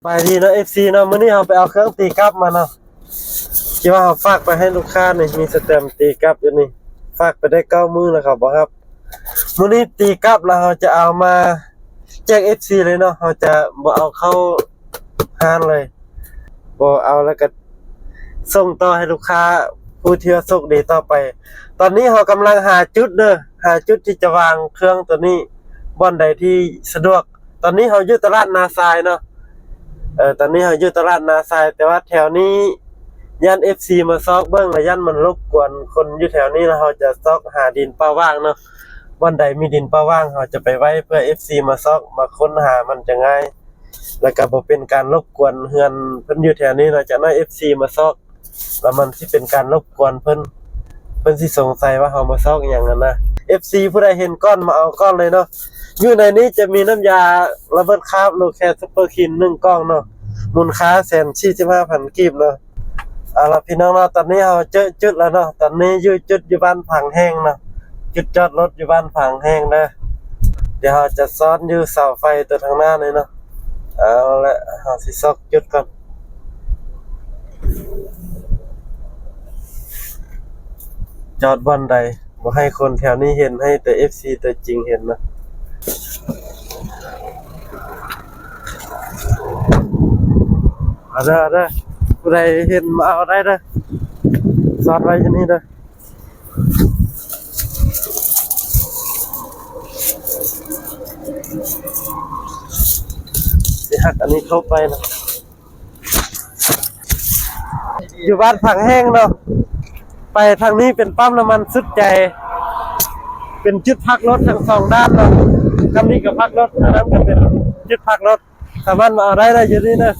ไปดีเนาะ FC เนาะมื้อนี้เราไปเอาเครื่องตีกลับมาเนาะคิดว่าเราฝากไปให้ลูกค้านี่มีสแตมป์ตีกลับอยู่นี่ฝากไปได้9มื้อแล้วครับบ่ครับมื้อนี้ตีกลับแล้วเราจะเอามาแจก FC เลยเนาะเราจะบ่เอาเข้าห้านเลยบ่เอาแล้วก็ส่งต่อให้ลูกค้าผู้ที่โชคดีต่อไปตอนนี้เรากำลังหาจุดหาจุดที่จะวางเครื่องตัวนี้บ่อนใดที่สะดวกตอนนี้เราอยู่ตลาดนาทรายเนาะตอนนี้เราอยู่ตลาดนาทรายแต่ว่าแถวนี้ย่าน FC มาซอกเบิ่งแล้วย่านมันรบกวนคนอยู่แถวนี้แล้วเราจะซอกหาดินเปล่าว่างเนาะวันใดมีดินเปล่าว่างเราจะไปไว้เพื่อ FC มาซอกมาค้นหามันจะง่ายแล้วก็บ่เป็นการรบกวนเฮือนเพิ่นอยู่แถวนี้เราจะน้อย FC มาซอกแล้วมันสิเป็นการรบกวนเพิ่นสิสงสัยว่าเฮามาซอกอีหยังนั่นนะ FC ผู้ใดเห็นก้อนมาเอาก้อนเลยเนาะอยู่ในนี้จะมีน้ำยาระเบิดคราบโลแคซุปเปอร์คิน1กล่องเนาะมูลค่า145,000กีบเนาะเอาล่ะพี่น้องเนาะตอนนี้เราเจอจุดแล้วเนาะตอนนี้อยู่จุดอยู่บ้านผังแห้งเนาะจุดจอดรถอยู่บ้านผังแห้งเด้อเดี๋ยวเราจะซ้อนอยู่เสาไฟตัวทางหน้านี่เนาะเอาละเฮาสิซอกจุดก่อนจอดบ่อนใดบ่ให้คนแถวนี้เห็นให้แต่ FC ตัวจริงเห็นนะเอาเด้อผู้ใดเห็นมาเอาได้เด้อซอดไว้ที่นี่เด้อสิหักอันนี้เข้าไปนะอยู่บ้านผังแห้งเนาะไปทางนี้เป็นปั๊มน้ำมันสุดใจเป็นจุดพักรถทั้งสองด้านเนาะคำนี้ก็พักรถอันนั้นก็เป็นจุดพักรถสามารถมาเอาได้อยู่นี่นะ